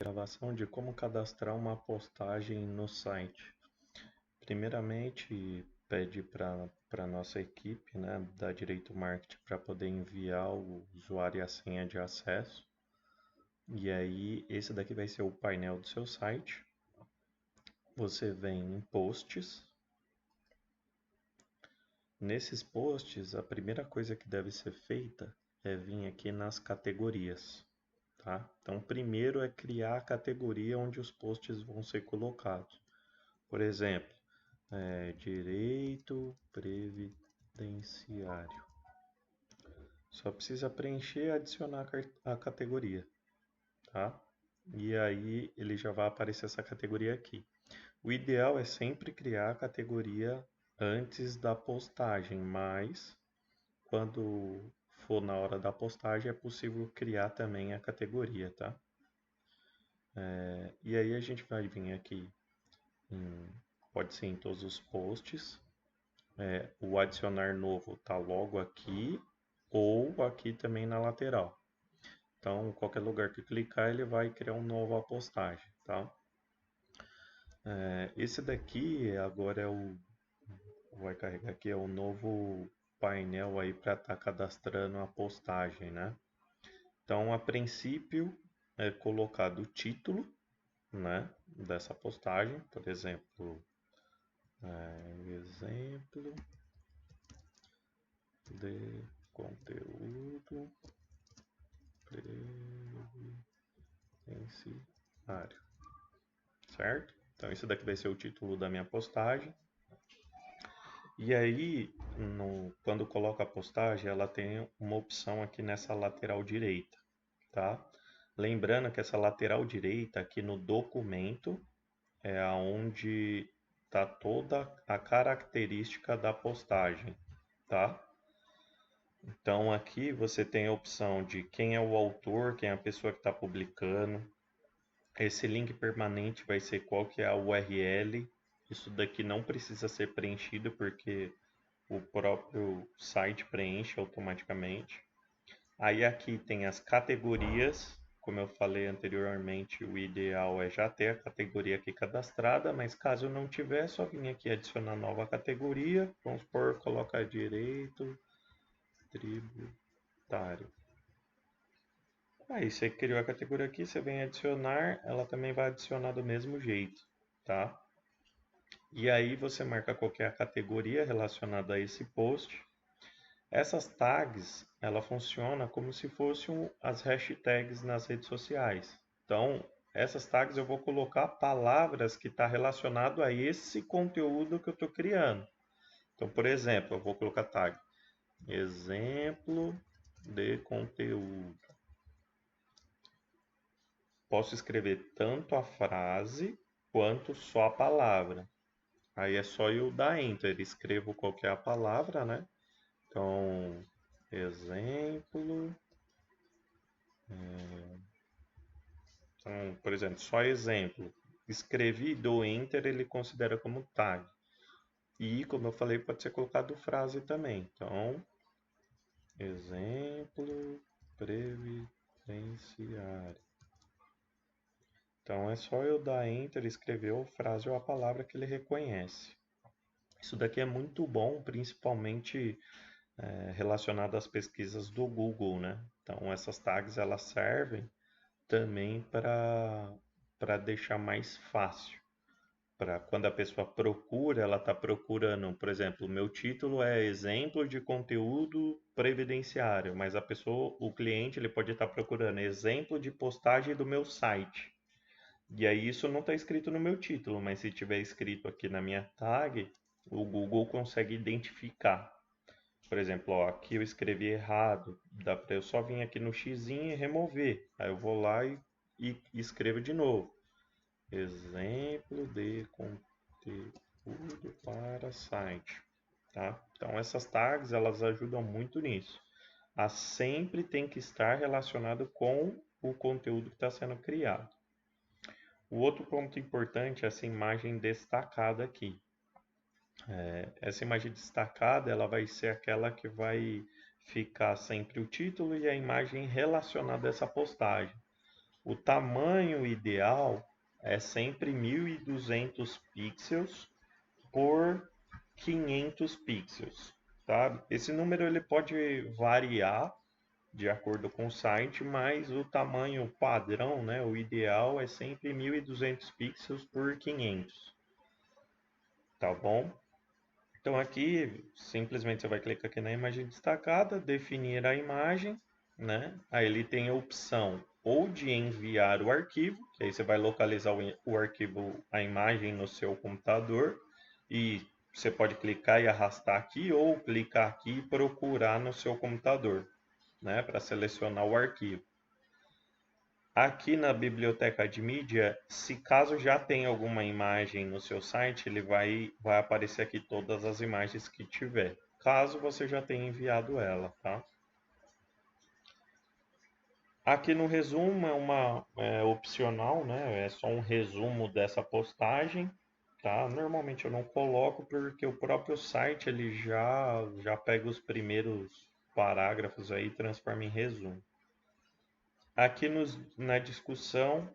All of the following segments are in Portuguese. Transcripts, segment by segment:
Gravação de como cadastrar uma postagem no site. Primeiramente, pede para a nossa equipe, né, da Direito Marketing para poder enviar o usuário e a senha de acesso. E aí, esse daqui vai ser o painel do seu site. Você vem em posts. Nesses posts, a primeira coisa que deve ser feita é vir aqui nas categorias. Tá? Então, primeiro é criar a categoria onde os posts vão ser colocados. Por exemplo, direito previdenciário. Só precisa preencher e adicionar a categoria, tá? E aí ele já vai aparecer essa categoria aqui. O ideal é sempre criar a categoria antes da postagem, mas quando for na hora da postagem é possível criar também a categoria, tá? E aí a gente vai vir aqui, pode ser em todos os posts, o adicionar novo está logo aqui ou aqui também na lateral. Então, qualquer lugar que clicar, ele vai criar uma nova postagem, tá? Esse daqui agora vai carregar aqui, é o novo painel aí para estar cadastrando a postagem, né? Então, a princípio, é colocado o título, né, dessa postagem, por exemplo, exemplo de conteúdo previdenciário, certo? Então isso daqui vai ser o título da minha postagem. E aí, quando coloca a postagem, ela tem uma opção aqui nessa lateral direita, tá? Lembrando que essa lateral direita aqui no documento é aonde está toda a característica da postagem, tá? Então aqui você tem a opção de quem é o autor, quem é a pessoa que está publicando. Esse link permanente vai ser qual que é a URL. Isso daqui não precisa ser preenchido porque o próprio site preenche automaticamente. Aí aqui tem as categorias. Como eu falei anteriormente, o ideal é já ter a categoria aqui cadastrada, mas caso não tiver, é só vir aqui adicionar nova categoria. Vamos por colocar direito tributário. Aí você criou a categoria aqui, você vem adicionar, ela também vai adicionar do mesmo jeito, tá? E aí você marca qual que é a categoria relacionada a esse post. Essas tags, ela funciona como se fossem as hashtags nas redes sociais. Então, essas tags eu vou colocar palavras que estão relacionado a esse conteúdo que eu estou criando. Então, por exemplo, eu vou colocar tag exemplo de conteúdo. Posso escrever tanto a frase quanto só a palavra. Aí é só eu dar enter, escrevo qual que é a palavra, né? Então, exemplo. Então, por exemplo, só exemplo. Escrevi, dou enter, ele considera como tag. E, como eu falei, pode ser colocado frase também. Então, exemplo previdenciário. Então é só eu dar enter, escrever a frase ou a palavra que ele reconhece. Isso daqui é muito bom, principalmente relacionado às pesquisas do Google, né? Então essas tags elas servem também para deixar mais fácil. Para quando a pessoa procura, ela está procurando, por exemplo, o meu título é exemplo de conteúdo previdenciário, mas a pessoa, o cliente, ele pode estar procurando exemplo de postagem do meu site. E aí isso não está escrito no meu título, mas se tiver escrito aqui na minha tag, o Google consegue identificar. Por exemplo, ó, aqui eu escrevi errado, dá para eu só vir aqui no x e remover. Aí eu vou lá e escrevo de novo. Exemplo de conteúdo para site. Tá? Então essas tags elas ajudam muito nisso. A sempre tem que estar relacionado com o conteúdo que está sendo criado. O outro ponto importante é essa imagem destacada aqui. Essa imagem destacada ela vai ser aquela que vai ficar sempre o título e a imagem relacionada a essa postagem. o tamanho ideal é sempre 1200 pixels por 500 pixels, tá? Esse número ele pode variar de acordo com o site, mas o tamanho padrão, né, o ideal é sempre 1200 pixels por 500, tá bom? Então aqui simplesmente você vai clicar aqui na imagem destacada, definir a imagem, né? Aí ele tem a opção ou de enviar o arquivo, que aí você vai localizar o arquivo, a imagem no seu computador, e você pode clicar e arrastar aqui ou clicar aqui e procurar no seu computador, né, para selecionar o arquivo. Aqui na biblioteca de mídia, se caso já tem alguma imagem no seu site, ele vai aparecer aqui todas as imagens que tiver, caso você já tenha enviado ela, tá? Aqui no resumo é opcional, né? É só um resumo dessa postagem, tá? Normalmente eu não coloco porque o próprio site ele já pega os primeiros parágrafos aí e transforma em resumo. Aqui na discussão,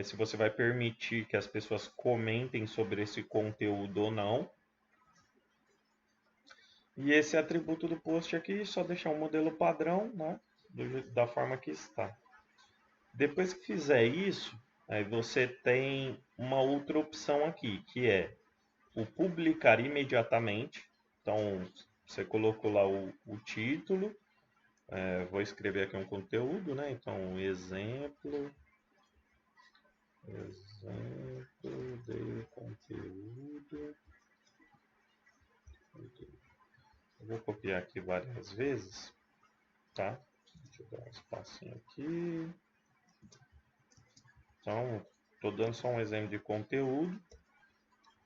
se você vai permitir que as pessoas comentem sobre esse conteúdo ou não. E esse atributo do post aqui, só deixar um modelo padrão, né, da forma que está. Depois que fizer isso, aí você tem uma outra opção aqui, que é o publicar imediatamente. Então, você colocou lá o título, vou escrever aqui um conteúdo, né? Então, exemplo de conteúdo. Eu vou copiar aqui várias vezes, tá? Deixa eu dar um espacinho aqui. Então, estou dando só um exemplo de conteúdo.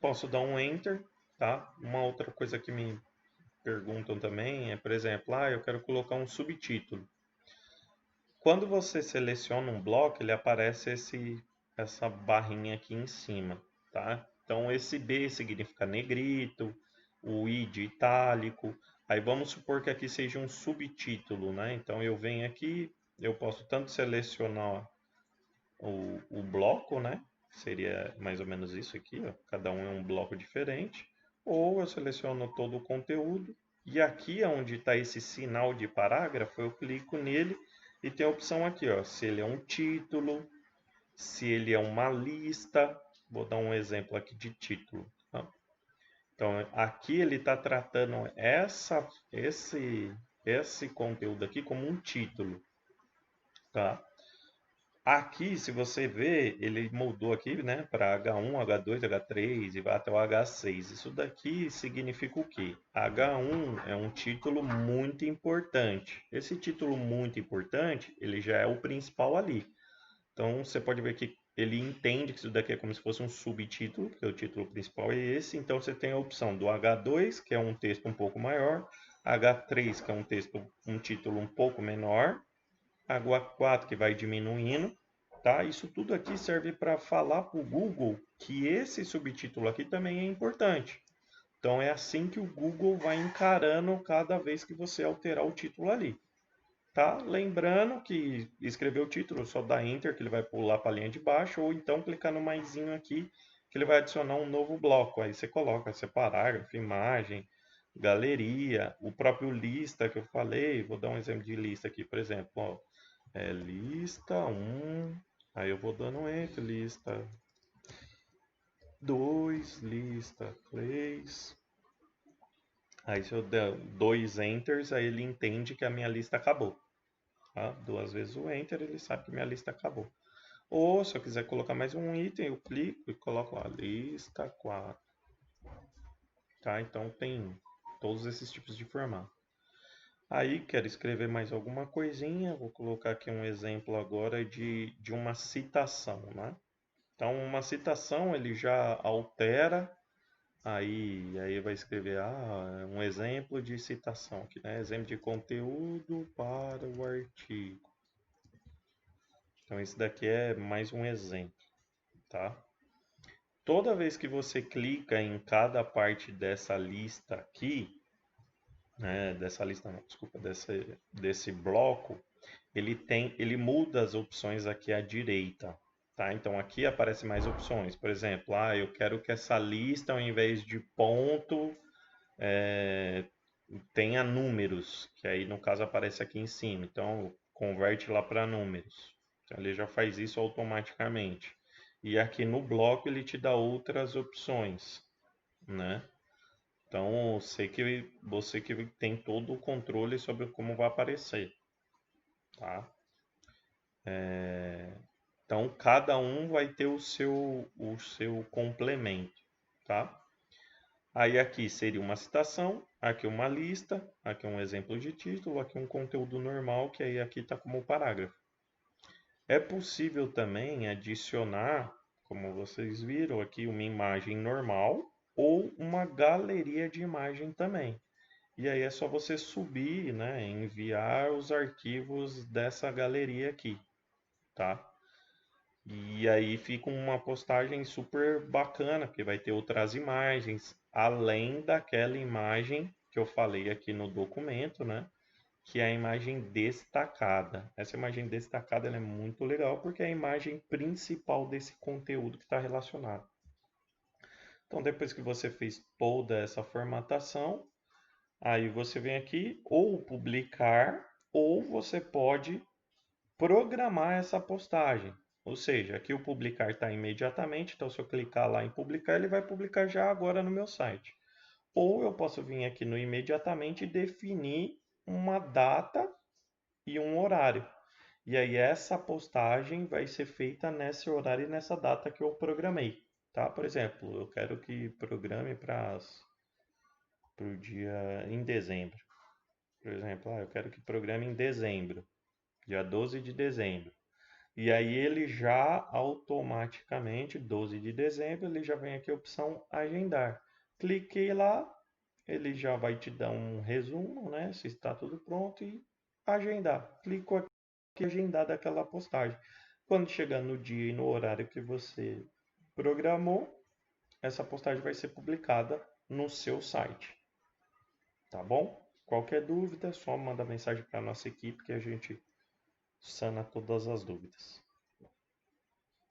Posso dar um Enter, tá? Uma outra coisa que me perguntam também é, por exemplo, eu quero colocar um subtítulo. Quando você seleciona um bloco, ele aparece essa barrinha aqui em cima, tá? Então, esse B significa negrito, o I de itálico. Aí vamos supor que aqui seja um subtítulo, né? Então, eu venho aqui, eu posso tanto selecionar o bloco, né? Seria mais ou menos isso aqui, ó. Cada um é um bloco diferente. Ou eu seleciono todo o conteúdo. E aqui onde está esse sinal de parágrafo, eu clico nele e tem a opção aqui, ó, se ele é um título, se ele é uma lista. Vou dar um exemplo aqui de título. Tá? Então, aqui ele está tratando esse conteúdo aqui como um título. Tá? Aqui, se você ver, ele mudou aqui, né, para H1, H2, H3 e vai até o H6. Isso daqui significa o quê? H1 é um título muito importante. Esse título muito importante, ele já é o principal ali. Então, você pode ver que ele entende que isso daqui é como se fosse um subtítulo, que o título principal é esse. Então, você tem a opção do H2, que é um texto um pouco maior, H3, que é um título um pouco menor, H4 que vai diminuindo, tá? Isso tudo aqui serve para falar para o Google que esse subtítulo aqui também é importante. Então é assim que o Google vai encarando cada vez que você alterar o título ali, tá? Lembrando que escrever o título só dá Enter, que ele vai pular para a linha de baixo, ou então clicar no maisinho aqui, que ele vai adicionar um novo bloco. Aí você coloca seu parágrafo, imagem, galeria, o próprio lista que eu falei. Vou dar um exemplo de lista aqui, por exemplo, ó, lista 1, aí eu vou dando um Enter, lista 2, lista 3. Aí se eu der 2 Enters, aí ele entende que a minha lista acabou. Tá? 2 vezes o Enter, ele sabe que minha lista acabou. Ou se eu quiser colocar mais um item, eu clico e coloco lá, lista 4. Tá? Então tem todos esses tipos de formato. Aí quero escrever mais alguma coisinha, vou colocar aqui um exemplo agora de uma citação, né? Então, uma citação ele já altera, aí vai escrever um exemplo de citação aqui, né? Exemplo de conteúdo para o artigo. Então, esse daqui é mais um exemplo, tá? Toda vez que você clica em cada parte dessa lista aqui, né? Dessa lista não, desculpa, desse bloco, ele muda as opções aqui à direita, tá? Então aqui aparece mais opções. Por exemplo, eu quero que essa lista, ao invés de ponto, tenha números, que aí no caso aparece aqui em cima. Então converte lá para números. Então ele já faz isso automaticamente. E aqui no bloco ele te dá outras opções, né? Então você que tem todo o controle sobre como vai aparecer, tá? Então cada um vai ter o seu complemento, tá? Aí aqui seria uma citação, aqui uma lista, aqui um exemplo de título, aqui um conteúdo normal, que aí aqui está como parágrafo. É possível também adicionar, como vocês viram aqui, uma imagem normal ou uma galeria de imagem também. E aí é só você subir, né, enviar os arquivos dessa galeria aqui, tá? E aí fica uma postagem super bacana, porque vai ter outras imagens, além daquela imagem que eu falei aqui no documento, né? Que é a imagem destacada. Essa imagem destacada ela é muito legal porque é a imagem principal desse conteúdo que está relacionado. Então, depois que você fez toda essa formatação, aí você vem aqui ou publicar, ou você pode programar essa postagem. Ou seja, aqui o publicar está imediatamente, então se eu clicar lá em publicar, ele vai publicar já agora no meu site. Ou eu posso vir aqui no imediatamente e definir uma data e um horário. E aí essa postagem vai ser feita nesse horário e nessa data que eu programei. Tá? Por exemplo, eu quero que programe para o dia em dezembro. Por exemplo, eu quero que programe em dezembro, dia 12 de dezembro. E aí ele já automaticamente, 12 de dezembro, ele já vem aqui a opção agendar. Cliquei lá, ele já vai te dar um resumo, né? Se está tudo pronto e agendar. Clico aqui e agendar daquela postagem. Quando chegar no dia e no horário que você programou, essa postagem vai ser publicada no seu site. Tá bom? Qualquer dúvida, só manda mensagem para a nossa equipe que a gente sana todas as dúvidas.